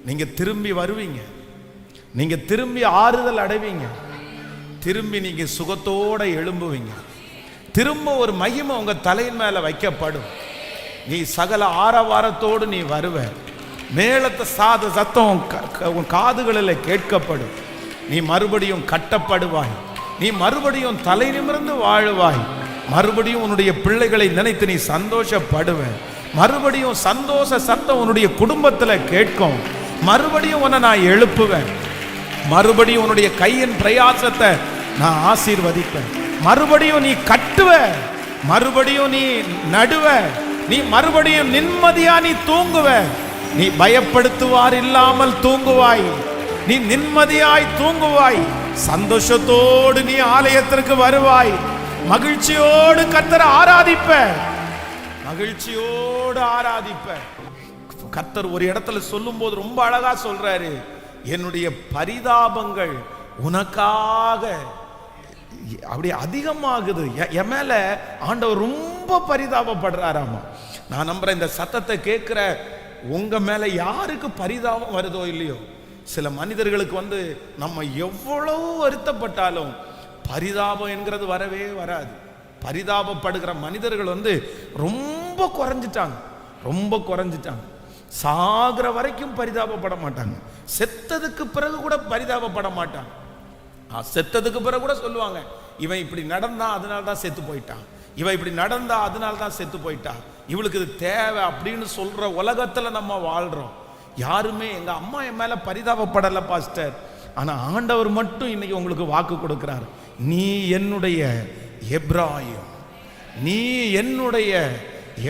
நீங்க திரும்பி வருவீங்க, நீங்க திரும்பி ஆறுதல் அடைவீங்க, திரும்பி நீங்க சுகத்தோட எழும்புவீங்க, திரும்ப ஒரு மகிமை உங்க தலையின் மேல வைக்கப்படும். நீ சகல ஆரவாரத்தோடு நீ வருவ, மேலத்த சத்தம் உன் காதுகளில் கேட்கப்படும். நீ மறுபடியும் கட்டப்படுவாய், நீ மறுபடியும் தலை நிமிர்ந்து வாழுவாய், மறுபடியும் உன்னுடைய பிள்ளைகளை நினைத்து நீ சந்தோஷப்படுவ, மறுபடியும் சந்தோஷ சத்தம் உன்னுடைய குடும்பத்தில் கேட்கும், மறுபடியும் உன்னை நான் எழுப்புவேன், மறுபடியும் உன்னுடைய கையின் பிரயாசத்தை நான் ஆசீர்வதிப்பேன், மறுபடியும் நீ கட்டுவ, மறுபடியும் நீ நடுவ, நீ மறுபடியும் நிம்மதியா நீ தூங்குவ, நீ பயப்படுத்துவார் இல்லாமல் தூங்குவாய், நீ நிம்மதியாய் தூங்குவாய், சந்தோஷத்தோடு நீ ஆலயத்திற்கு வருவாய், மகிழ்ச்சியோடு கர்த்தரை ஆராதிப்ப, மகிழ்ச்சியோடு ஆராதிப்ப. கர்த்தர் ஒரு இடத்துல சொல்லும் போது ரொம்ப அழகா சொல்றாரு, என்னுடைய பரிதாபங்கள் உனக்காக அப்படி அதிகமாகுது. என் மேல ஆண்டவர் ரொம்ப பரிதாபப்படுறாராமா. நான் நம்புறேன் இந்த சத்தத்தை கேட்கிற உங்க மேல யாருக்கு பரிதாபம் வருதோ இல்லையோ, சில மனிதர்களுக்கு நம்ம எவ்வளவு வருத்தப்பட்டாலும் பரிதாபம் என்கிறது வரவே வராது. பரிதாபப்படுகிற மனிதர்கள் ரொம்ப குறைஞ்சிட்டாங்க, ரொம்ப குறைஞ்சிட்டாங்க. சாகிற வரைக்கும் பரிதாபப்பட மாட்டாங்க, செத்ததுக்கு பிறகு கூட பரிதாபப்பட மாட்டாங்க. செத்ததுக்கு பிறகு கூட சொல்லுவாங்க, இவன் இப்படி நடந்தா அதனால தான் செத்து போயிட்டான், இவன் இப்படி நடந்தா அதனால தான் செத்து போயிட்டான், இவளுக்கு இது தேவை அப்படின்னு சொல்ற உலகத்துல நம்ம வாழ்றோம். யாருமே எங்க அம்மா என் மேல பரிதாபப்படல பாஸ்டர், ஆனா ஆண்டவர் மட்டும் இன்னைக்கு உங்களுக்கு வாக்கு கொடுக்கிறார், நீ என்னுடைய எப்ராயிம், நீ என்னுடைய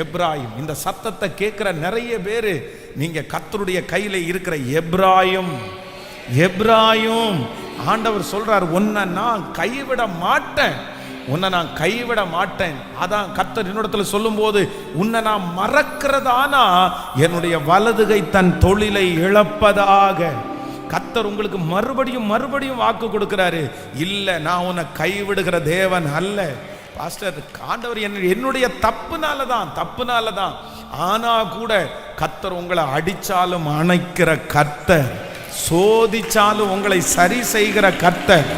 எப்ராயிம். இந்த சத்தத்தை கேட்கிற நிறைய பேரு நீங்க கர்த்தருடைய கையில இருக்கிற எப்ராயிம். எப்ராயிம் ஆண்டவர் சொல்றார், உன்னை நான் கைவிட மாட்டேன், உன்னை நான் கைவிட மாட்டேன். அதான் கர்த்தர் என்னிடத்துல சொல்லும் போது, உன்னை நான் மறக்கிறதானா என்னுடைய வலதுகை தன் தொழிலை இழப்பதாக. கர்த்தர் உங்களுக்கு மறுபடியும் மறுபடியும் வாக்கு கொடுக்கிறாரு, இல்ல நான் உன்னை கைவிடுகிற தேவன் அல்ல. பாஸ்டர், ஆண்டவர் என்னுடைய தப்புனால தான் ஆனா கூட கர்த்தர் உங்களை அடிச்சாலும் அணைக்கிற கர்த்தர், சோதிச்சாலும் உங்களை சரி செய்கிற கர்த்தர்.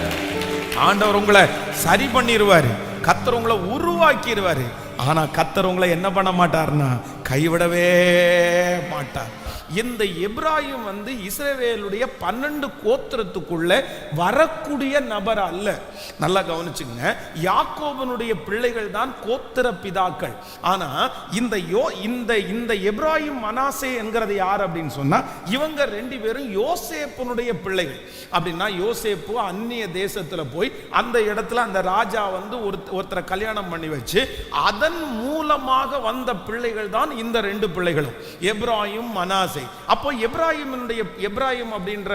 ஆண்டவர் உங்களை சரி பண்ணிடுவாரு, கர்த்தர் உங்களை உருவாக்கிடுவாரு. ஆனா கர்த்தர் உங்களை என்ன பண்ண மாட்டார்னா கைவிடவே மாட்டார். இந்த எப்ராயிம் இஸ்ரவேலுடைய 12 கோத்திரத்துக்குள்ள வரக்கூடிய நபர் அல்ல. நல்லா கவனிச்சுங்க, யாக்கோபனுடைய பிள்ளைகள் தான் கோத்திர பிதாக்கள். ஆனா இந்த எப்ராயிம் மனாசே என்கிறது யார் அப்படின்னு சொன்னா, இவங்க 2 பேரும் யோசேப்புனுடைய பிள்ளைகள். அப்படின்னா யோசேப்பு அந்நிய தேசத்துல போய் அந்த இடத்துல அந்த ராஜா ஒருத்தரை கல்யாணம் பண்ணி வச்சு அதன் மூலமாக வந்த பிள்ளைகள் தான் இந்த 2 பிள்ளைகளும், எப்ராயிம் மனாசே. அப்போ எப்ராயிம் அப்படின்ற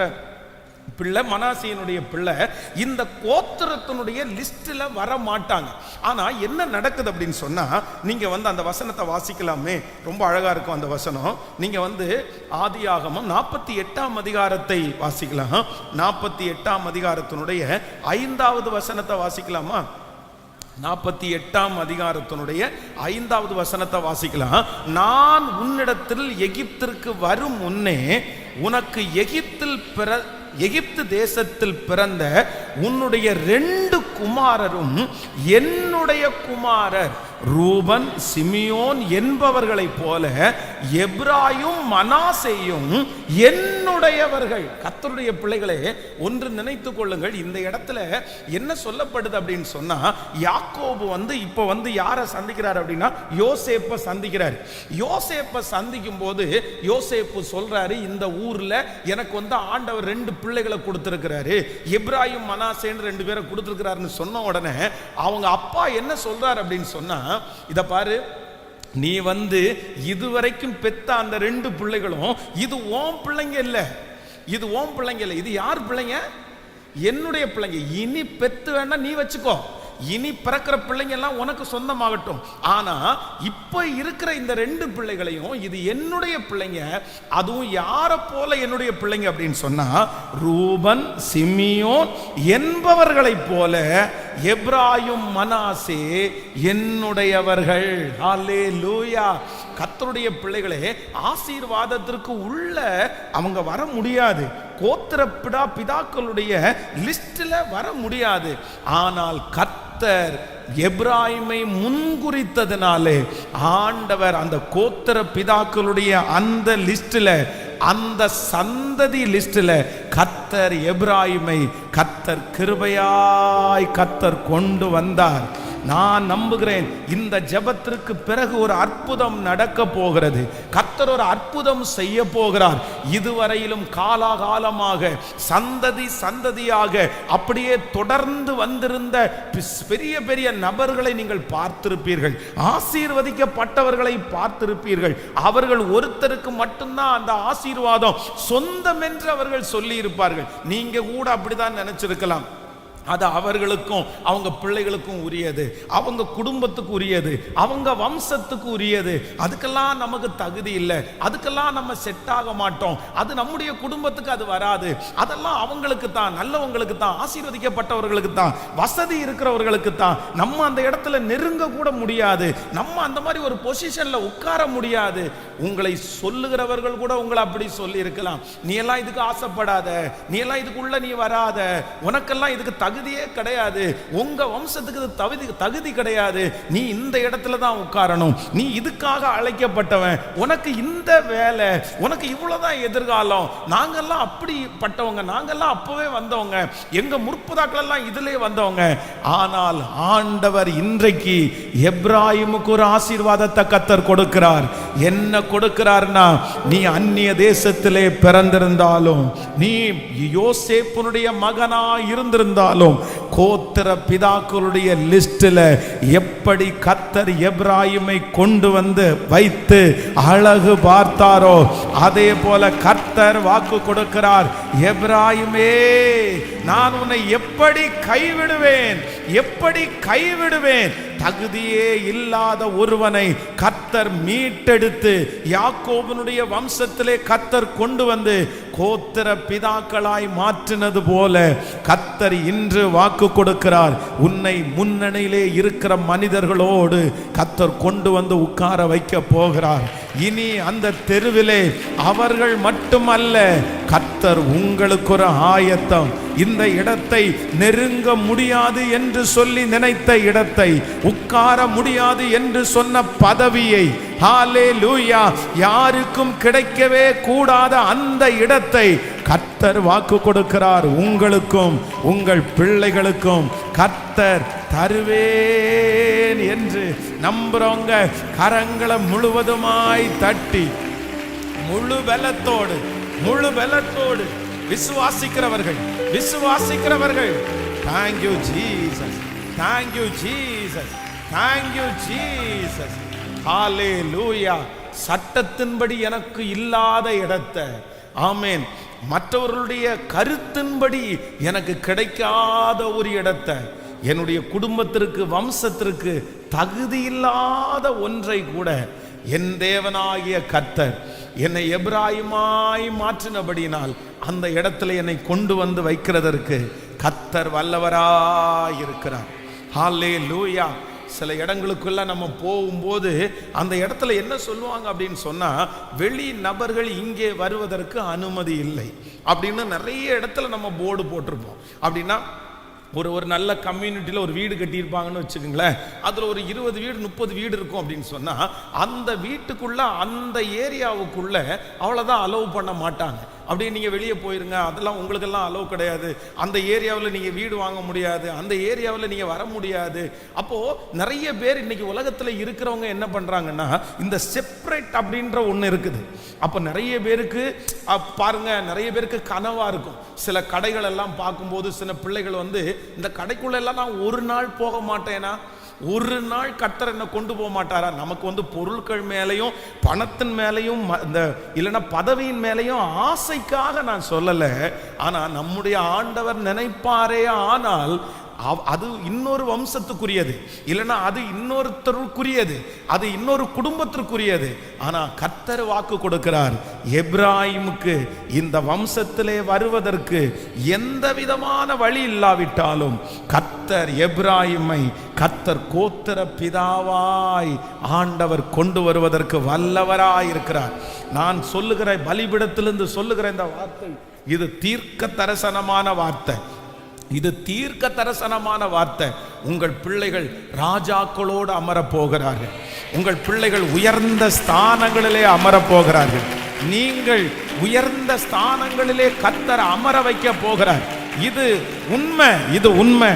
பிள்ளை, மனாசேயினுடைய பிள்ளை இந்த கோத்திரத்தினுடைய லிஸ்ட்ல வர மாட்டாங்க. ஆனா என்ன நடக்குது அப்படின்னு சொன்னா, நீங்க அந்த வசனத்தை வாசிக்கலாமே, ரொம்ப அழகா இருக்கும் அந்த வசனம். நீங்க ஆதியாகமம் 48ஆம் அதிகாரத்தை வாசிக்கலாம். 48ஆம் அதிகாரத்தினுடைய 5வது வசனத்தை வாசிக்கலாமா? 48ஆம் அதிகாரத்தினுடைய 5வது வசனத்தை வாசிக்கலாம். நான் உன்னிடத்தில் எகிப்திற்கு வரும் முன்னே உனக்கு எகிப்து தேசத்தில் பிறந்த உன்னுடைய 2 குமாரரும் என்னுடைய குமாரர் ரூபன் சிமியோன் என்பவர்களைப் போல எப்ராயும் மனாசேயும் என்னுடையவர்கள். கர்த்தருடைய பிள்ளைகளே, ஒன்று நினைத்துக் கொள்ளுங்கள், இந்த இடத்துல என்ன சொல்லப்படுது அப்படின்னு சொன்னா, யாக்கோபு இப்போ யாரை சந்திக்கிறார் அப்படின்னா யோசேப்பை சந்திக்கிறார். யோசேப்பை சந்திக்கும் போது யோசேப்பு சொல்றாரு, இந்த ஊர்ல எனக்கு ஆண்டவர் 2 பிள்ளைகளை கொடுத்திருக்கிறாரு, எப்ராயும் மனாசேன்னு 2 பேரை கொடுத்திருக்கிறாருன்னு சொன்ன உடனே அவங்க அப்பா என்ன சொல்றாரு அப்படின்னு சொன்னா, இத பாரு, நீ இதுவரைக்கும் பெத்த அந்த 2 பிள்ளைகளும் இது ஓம் பிள்ளைங்க இல்ல, இது ஓம் பிள்ளைங்க இல்ல, இது யார் பிள்ளைங்க? என்னுடைய பிள்ளைங்க. இனி பெத்து வேணா நீ வச்சுக்கோ, இனி பிறக்கிற பிள்ளைங்க எல்லாம் உனக்கு சொந்தமாகட்டும். ஆனா இப்ப இருக்கிற இந்த 2 பிள்ளைகளையும் இது என்னுடைய பிள்ளைங்க. அதுவும் யார போல என்னுடைய பிள்ளைங்க அப்படின்னு சொன்னா, ரூபன் சிமியோன் என்பவர்களை போல எப்ராயிம் மனாசே என்னுடையவர்கள். ஹல்லேலூயா. கர்த்தருடைய பிள்ளைகளே, ஆசீர்வாதத்திற்கு உள்ள அவங்க வர முடியாது. கோத்திர பிதாக்களுடைய லிஸ்ட்ல வர முடியாது. ஆனால் கர்த்தர் எப்ராயிமை முன்குறித்ததினாலே ஆண்டவர் அந்த கோத்திர பிதாக்களுடைய அந்த லிஸ்ட்ல, அந்த சந்ததி லிஸ்ட்ல கர்த்தர் எப்ராயிமை கர்த்தர் கிருபையாய் கர்த்தர் கொண்டு வந்தார். நான் நம்புகிறேன் இந்த ஜெபத்திற்கு பிறகு ஒரு அற்புதம் நடக்க போகிறது. கர்த்தர் ஒரு அற்புதம் செய்ய போகிறார். இதுவரையிலும் காலாகாலமாக சந்ததி சந்ததியாக அப்படியே தொடர்ந்து வந்திருந்த பெரிய பெரிய நபர்களை நீங்கள் பார்த்திருப்பீர்கள். ஆசீர்வதிக்கப்பட்டவர்களை பார்த்திருப்பீர்கள். அவர்கள் ஒருத்தருக்கு மட்டும்தான் அந்த ஆசீர்வாதம் சொந்தம் என்று அவர்கள் சொல்லி இருப்பார்கள். நீங்க கூட அப்படிதான் நினைச்சிருக்கலாம். அது அவர்களுக்கும் அவங்க பிள்ளைகளுக்கும் உரியது, அவங்க குடும்பத்துக்கு உரியது, அவங்க வம்சத்துக்கு உரியது. அதுக்கெல்லாம் நமக்கு தகுதி இல்லை, அதுக்கெல்லாம் நம்ம செட் ஆக மாட்டோம், அது நம்முடைய குடும்பத்துக்கு அது வராது, அதெல்லாம் அவங்களுக்கு தான், நல்லவங்களுக்கு தான், ஆசீர்வதிக்கப்பட்டவர்களுக்கு தான், வசதி இருக்கிறவர்களுக்கு தான். நம்ம அந்த இடத்துல நெருங்க கூட முடியாது, நம்ம அந்த மாதிரி ஒரு பொசிஷன்ல உட்கார முடியாது. உங்களை சொல்லுகிறவர்கள் கூட உங்களை அப்படி சொல்லி இருக்கலாம். நீ எல்லாம் இதுக்கு ஆசைப்படாத, நீ எல்லாம் இதுக்குள்ள நீ வராத, உனக்கெல்லாம் இதுக்கு தகுதியே கிடையாது, உங்க வம்சத்துக்கு தகுதி கிடையாது, நீ இந்த இடத்துல தான் உட்காரணும், நீ இதுக்காக அழைக்கப்பட்டவன், உனக்கு இந்த வேலை, உனக்கு இவ்வளவுதான் எதிர்காலம், நாங்கெல்லாம் அப்படிப்பட்டவங்க, நாங்கெல்லாம் அப்பவே வந்தவங்க, எங்க முற்பதாக்கள் எல்லாம் இதிலே வந்தவங்க. ஆனால் ஆண்டவர் இன்றைக்கு எப்ராயிமுக்கு ஒரு ஆசீர்வாதத்தை கர்த்தர் கொடுக்கிறார். என்ன கொடுக்கிறார்னா, நீ அந்நிய தேசத்திலே பிறந்திருந்தாலும், நீ யோசேப்புனுடைய மகனா இருந்திருந்தாலும், கோத்திர பிதாக்களுடைய லிஸ்ட்ல எப்படி கர்த்தர் எப்ராயிமை கொண்டு வந்து வைத்து அழகு பார்த்தாரோ, அதே போல கர்த்தர் வாக்கு கொடுக்கிறார். எப்ராயிமே, நான் உன்னை எப்படி கைவிடுவேன், எப்படி கைவிடுவேன்? தகுதியே இல்லாத ஒருவனை கர்த்தர் மீட்டெடுத்து யாக்கோபனுடைய வம்சத்திலே கர்த்தர் கொண்டு வந்து கோத்திர பிதாக்களாய் மாற்றினது போல கர்த்தர் இன்று வாக்கு கொடுக்கிறார். உன்னை முன்னணியிலே இருக்கிற மனிதர்களோடு கர்த்தர் கொண்டு வந்து உட்கார வைக்க போகிறார். இனி அந்த தெருவிலே அவர்கள் மட்டுமல்ல, கர்த்தர் உங்களுக்கு ஒரு ஆயத்தம். இந்த இடத்தை நெருங்க முடியாது என்று சொல்லி நினைத்த இடத்தை, உட்கார முடியாது என்று சொன்ன பதவியை, ஹல்லேலூயா, யாருக்கும் கிடைக்கவே கூடாத அந்த இடத்தை கர்த்தர் வாக்கு கொடுக்கிறார். உங்களுக்கும் உங்கள் பிள்ளைகளுக்கும் கர்த்தர் தருவேன் என்று நம்புறவங்க கரங்களை முழுவதுமாய் தட்டி முழு பலத்தோடு விசுவாசிக்கிறவர்கள் thank you Jesus, thank you Jesus, thank you Jesus, hallelujah. சட்டத்தின்படி எனக்கு இல்லாத இடத்தை, ஆமென், மற்றவர்களுடைய கருத்தின்படி எனக்கு கிடைக்காத ஒரு இடத்தை, என்னுடைய குடும்பத்திற்கு வம்சத்திற்கு தகுதி இல்லாத ஒன்றை கூட என் தேவனாகிய கர்த்தர் என்னை எப்ராயிமாய் மாற்றினபடியினால் அந்த இடத்துல என்னை கொண்டு வந்து வைக்கிறதற்கு கர்த்தர் வல்லவராய் இருக்கிறார். ஹல்லேலூயா. சில இடங்களுக்குள்ள நம்ம போகும்போது அந்த இடத்துல என்ன சொல்லுவாங்க அப்படின்னு சொன்னா, வெளி நபர்கள் இங்கே வருவதற்கு அனுமதி இல்லை அப்படின்னு நிறைய இடத்துல நம்ம போர்டு போட்டிருப்போம். அப்படின்னா ஒரு நல்ல கம்யூனிட்டியில் ஒரு வீடு கட்டியிருப்பாங்கன்னு வச்சுக்கோங்களேன், அதில் ஒரு 20 வீடு 30 வீடு இருக்கும் அப்படின்னு சொன்னால், அந்த வீட்டுக்குள்ள அந்த ஏரியாவுக்குள்ள அவ்வளோதான் அலோவ் பண்ண மாட்டாங்க. அப்படியே நீங்கள் வெளியே போயிருங்க, அதெல்லாம் உங்களுக்கெல்லாம் அலோவ் கிடையாது, அந்த ஏரியாவில் நீங்கள் வீடு வாங்க முடியாது, அந்த ஏரியாவில் நீங்கள் வர முடியாது. அப்போது நிறைய பேர் இன்னைக்கு உலகத்தில் இருக்கிறவங்க என்ன பண்ணுறாங்கன்னா, இந்த செப்பரேட் அப்படின்ற ஒன்று இருக்குது. அப்போ நிறைய பேருக்கு பாருங்க, நிறைய பேருக்கு கனவாக இருக்கும். சில கடைகள் எல்லாம் பார்க்கும்போது சில பிள்ளைகள் வந்து, இந்த கடைக்குள்ள எல்லாம் நான் ஒரு நாள் போக மாட்டேனா, ஒரு நாள் கர்த்தர் என்ன கொண்டு போக மாட்டாரா? நமக்கு வந்து பொருட்கள் மேலையும் பணத்தின் மேலையும் இந்த இல்லைன்னா பதவியின் மேலையும் ஆசைக்காக நான் சொல்லலை. ஆனால் நம்முடைய ஆண்டவர் நினைப்பாரே ஆனால் அது இன்னொரு வம்சத்துக்குரியது, இல்லைன்னா அது இன்னொருத்தருக்குரியது, அது இன்னொரு குடும்பத்திற்குரியது. ஆனா கர்த்தர் வாக்கு கொடுக்கிறார், எப்ராயிமுக்கு இந்த வம்சத்திலே வருவதற்கு எந்த விதமான வழி இல்லாவிட்டாலும் கர்த்தர் எப்ராயிமை கர்த்தர் கோத்திர பிதாவாய் ஆண்டவர் கொண்டு வருவதற்கு வல்லவராய் இருக்கிறார். நான் சொல்லுகிற பலிபீடத்திலிருந்து சொல்லுகிற இந்த வார்த்தை, இது தீர்க்க தரிசனமான வார்த்தை. இது தீர்க்க தரிசனமான வார்த்தை. உங்கள் பிள்ளைகள் ராஜாக்களோடு அமரப் போகிறார்கள். உங்கள் பிள்ளைகள் உயர்ந்த ஸ்தானங்களிலே அமரப் போகிறார்கள். நீங்கள் உயர்ந்த ஸ்தானங்களிலே கர்த்தர் அமர வைக்க போகிறார். இது உண்மை, இது உண்மை,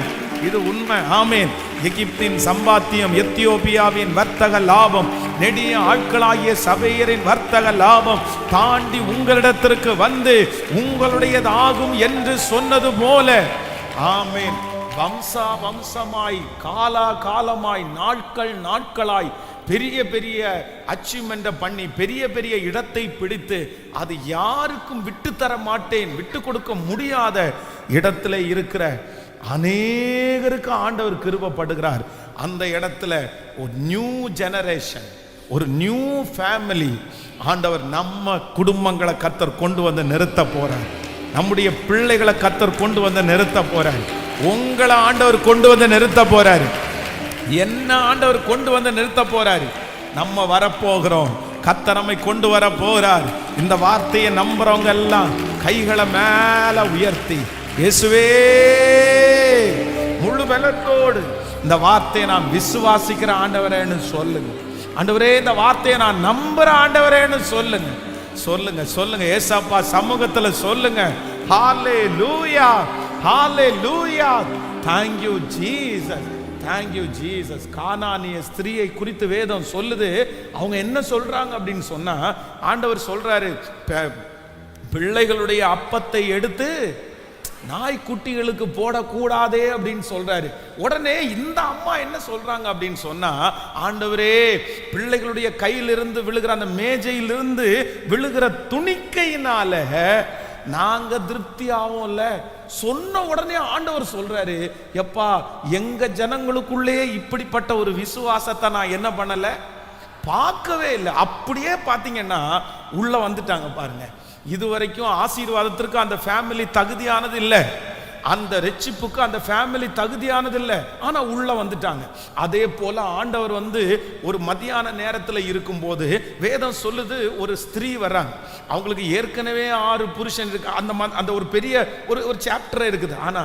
இது உண்மை. ஆமென். எகிப்தின் சம்பாத்தியம், எத்தியோப்பியாவின் வர்த்தக லாபம், நெடிய ஆட்களாகிய சபையரின் வர்த்தக லாபம் தாண்டி உங்களிடத்திற்கு வந்து உங்களுடையதாகும் என்று சொன்னது போல, ஆமென், வம்சா வம்சமாய், காலா காலமாய், நாட்கள் நாட்களாய் பெரிய பெரிய அச்சீவ்மெண்ட் பண்ணி பெரிய பெரிய இடத்தை பிடித்து அது யாருக்கும் விட்டு தர மாட்டேன், விட்டு கொடுக்க முடியாத இடத்துல இருக்கிற அநேகருக்கு ஆண்டவர் கிருபைப்படுகிறார். அந்த இடத்துல ஒரு நியூ ஜெனரேஷன், ஒரு நியூ ஃபேமிலி ஆண்டவர் நம்ம குடும்பங்களை கர்த்தர் கொண்டு வந்து நிறுத்த போறார். நம்முடைய பிள்ளைகளை கர்த்தர் கொண்டு வந்து நிறுத்த போறார். உங்களை ஆண்டவர் கொண்டு வந்து நிறுத்த போறாரு. என்ன ஆண்டவர் கொண்டு வந்து நிறுத்த போறாரு. நம்ம வரப்போகிறோம். கர்த்தர் நம்மை கொண்டு வர போறார். இந்த வார்த்தையை நம்புறவங்க எல்லாம் கைகளை மேல உயர்த்தி, இயேசுவே, முழு பலத்தோடு இந்த வார்த்தையை நான் விசுவாசிக்கிற ஆண்டவரேன்னு சொல்லுங்க. ஆண்டவரே, இந்த வார்த்தையை நான் நம்புற ஆண்டவரேன்னு சொல்லுங்க. சொல்லுங்க, சொல்லுங்க. ஏசப்பா சமூகத்துல சொல்லுங்க. ஹalleluya, ஹalleluya. thank you jesus, thank you jesus. கானானிய ஸ்திரீயை குறித்து வேதம் சொல்லுது. அவங்க என்ன சொல்றாங்க அப்படின்னு சொன்னா, ஆண்டவர் சொல்றாரு, பிள்ளைகளுடைய அப்பத்தை எடுத்து நாய்க்குட்டிகளுக்கு போடக்கூடாதே அப்படின்னு சொல்றாரு. உடனே இந்த அம்மா என்ன சொல்றாங்க அப்படின்னு சொன்னா, ஆண்டவரே, பிள்ளைகளுடைய கையிலிருந்து விழுகிற அந்த மேஜையிலிருந்து விழுகிற துணிக்கையினால நாங்க திருப்தி ஆவோம்ல. சொன்ன உடனே ஆண்டவர் சொல்றாரு, எப்பா, எங்க ஜனங்களுக்குள்ளே இப்படிப்பட்ட ஒரு விசுவாசத்தை நான் என்ன பண்ணல, பார்க்கவே இல்லை. அப்படியே பார்த்தீங்கன்னா உள்ள வந்துட்டாங்க பாருங்க. இதுவரைக்கும் ஆசீர்வாதத்திற்கு அந்த ஃபேமிலி தகுதியானது இல்லை, அந்த ரட்சிப்புக்கு அந்த ஃபேமிலி தகுதியானது இல்லை. ஆனா உள்ள வந்துட்டாங்க. அதே போல ஆண்டவர் வந்து ஒரு மதியான நேரத்தில் இருக்கும்போது வேதம் சொல்லுது, ஒரு ஸ்திரீ வர்றாங்க. அவங்களுக்கு ஏற்கனவே 6 புருஷன் இருக்கு. அந்த ஒரு பெரிய ஒரு சாப்டர் இருக்குது. ஆனா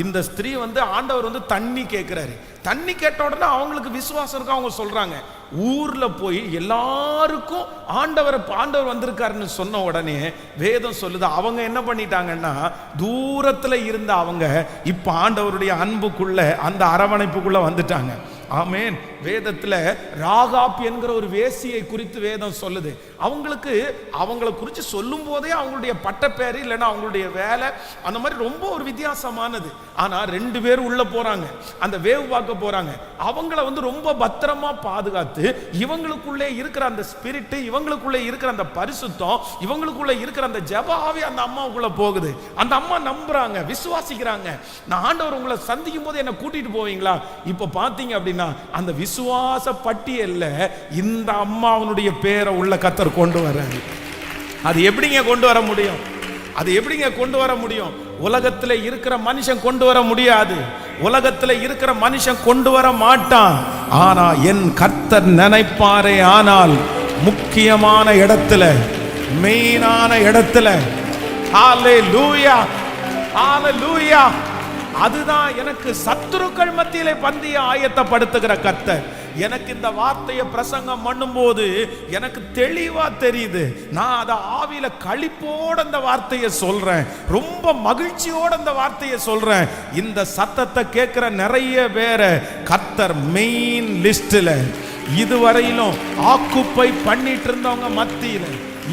இந்த ஸ்திரீ வந்து ஆண்டவர் வந்து தண்ணி கேட்கிறாரு. தண்ணி கேட்ட உடனே அவங்களுக்கு விசுவாசம் இருக்கு. அவங்க சொல்றாங்க, ஊர்ல போய் எல்லாருக்கும் ஆண்டவர் வந்திருக்காருன்னு சொன்ன உடனே வேதம் சொல்லுது, அவங்க என்ன பண்ணிட்டாங்கன்னா, தூரத்துல இருந்த அவங்க இப்ப ஆண்டவருடைய அன்புக்குள்ள, அந்த அரவணைப்புக்குள்ள வந்துட்டாங்க. ஆமென். வேதத்துல ராகாப் என்கிற ஒரு வேசியை குறித்து வேதம் சொல்லுது. அவங்களை குறித்து சொல்லும் போதே அவங்களுடைய பட்டப்பேரு இல்லைன்னா அவங்களுடைய வேலை அந்த மாதிரி ரொம்ப ஒரு வித்தியாசமானது. ஆனா 2 பேர் உள்ள போறாங்க, அந்த வேவு பார்க்க போறாங்க. அவங்கள வந்து ரொம்ப பத்திரமா பாதுகாத்து, இவங்களுக்குள்ளே இருக்கிற அந்த ஸ்பிரிட், இவங்களுக்குள்ளே இருக்கிற அந்த பரிசுத்தம், இவங்களுக்குள்ளே இருக்கிற அந்த ஜெப ஆவி அந்த அம்மாவுக்குள்ள போகுது. அந்த அம்மா நம்புறாங்க, விசுவாசிக்கிறாங்க. நான் ஆண்டவர் உங்களை சந்திக்கும் போது என்ன கூட்டிட்டு போவீங்களா? இப்ப பாத்தீங்க அப்படின்னா அந்த விசுவாச பட்டியல்ல இந்த அம்மாவனுடைய பேரை உள்ள கர்த்தர் கொண்டு வர்றாரு. அது எப்படிங்க கொண்டு வர முடியும்? அது எப்படிங்க கொண்டு வர முடியும்? உலகத்துல இருக்கிற மனுஷன் கொண்டு வர முடியாது. உலகத்துல இருக்கிற மனுஷன் கொண்டு வர மாட்டான். ஆனா என் கர்த்தர் நினைப்பாரே ஆனால் முக்கியமான இடத்துல, மெயினான இடத்துல, ஹalleluya, ஹalleluya, அதுதான் எனக்கு சத்துருக்கள் மத்தியிலே பந்தியை ஆயத்தப்படுத்துகிற கர்த்தர். எனக்கு இந்த வார்த்தையை பிரசங்கம் பண்ணும்போது எனக்கு தெளிவா தெரியுது. நான் அதை ஆவியில களிப்போட அந்த வார்த்தையை சொல்றேன், ரொம்ப மகிழ்ச்சியோட அந்த வார்த்தையை சொல்றேன். இந்த சத்தத்தை கேட்கிற நிறைய பேரை கர்த்தர் மெயின் லிஸ்ட்ல, இதுவரையிலும் ஆக்குப்பை பண்ணிட்டு இருந்தவங்க மத்தியில,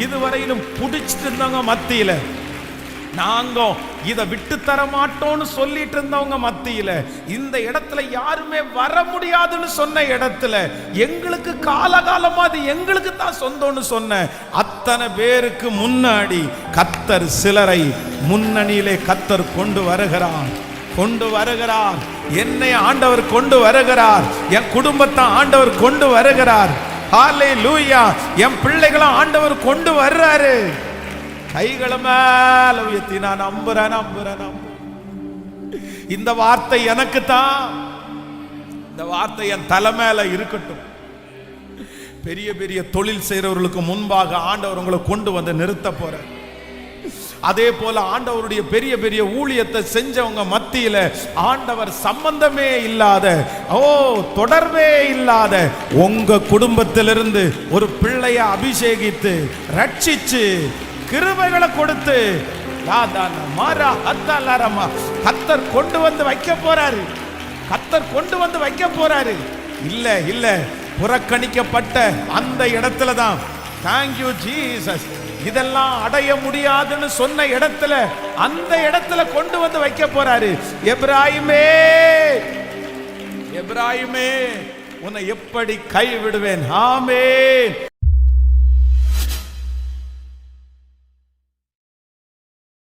இதுவரையிலும் புடிச்சிட்டு இருந்தவங்க மத்தியில, நாங்க இதை விட்டு தர மாட்டோம்னு சொல்லிட்டு இருந்தவங்க மத்தியில, இந்த இடத்துல யாருமே வர முடியாதுன்னு சொன்ன இடத்துல, எங்களுக்கு காலகாலமா அது எங்களுக்கு தான் சொந்தம்னு சொன்ன அத்தனை பேருக்கு முன்னாடி கர்த்தர் சிலரை முன்னணியிலே கர்த்தர் கொண்டு வருகிறார், கொண்டு வருகிறார். என்னை ஆண்டவர் கொண்டு வருகிறார், என் குடும்பத்தை ஆண்டவர் கொண்டு வருகிறார். ஹல்லேலூயா. என் பிள்ளைகளை ஆண்டவர் கொண்டு வர்றாரு. கைகளை மேல உயர்த்தி நான் நம்புறேன். இந்த வார்த்தை எனக்கு தான், இந்த வார்த்தை என் தலை மேல இருக்கட்டும். பெரிய பெரிய தொழில் செய்றவர்களுக்கு முன்பாக ஆண்டவர் உங்களை கொண்டு வந்து நிறுத்த போறார். அதே போல ஆண்டவருடைய பெரிய பெரிய ஊழியத்தை செஞ்சவங்க மத்தியில ஆண்டவர் சம்பந்தமே இல்லாத, தொடர்பே இல்லாத உங்க குடும்பத்திலிருந்து ஒரு பிள்ளைய அபிஷேகித்து ரட்சிச்சு கிருபைகளை கொடுத்து கர்த்தர் கொண்டு வந்து வைக்க போறாரு. கர்த்தர் கொண்டு வந்து வைக்க போறாரு. இல்ல புறக்கணிக்கப்பட்ட அந்த இடத்துல தான், தேங்க்யூ ஜீசஸ், இதெல்லாம் அடைய முடியாதுன்னு சொன்ன இடத்துல, அந்த இடத்துல கொண்டு வந்து வைக்க போறாரு. எப்ராயிமே உன்னை எப்படி கைவிடுவேன்? ஆமென்.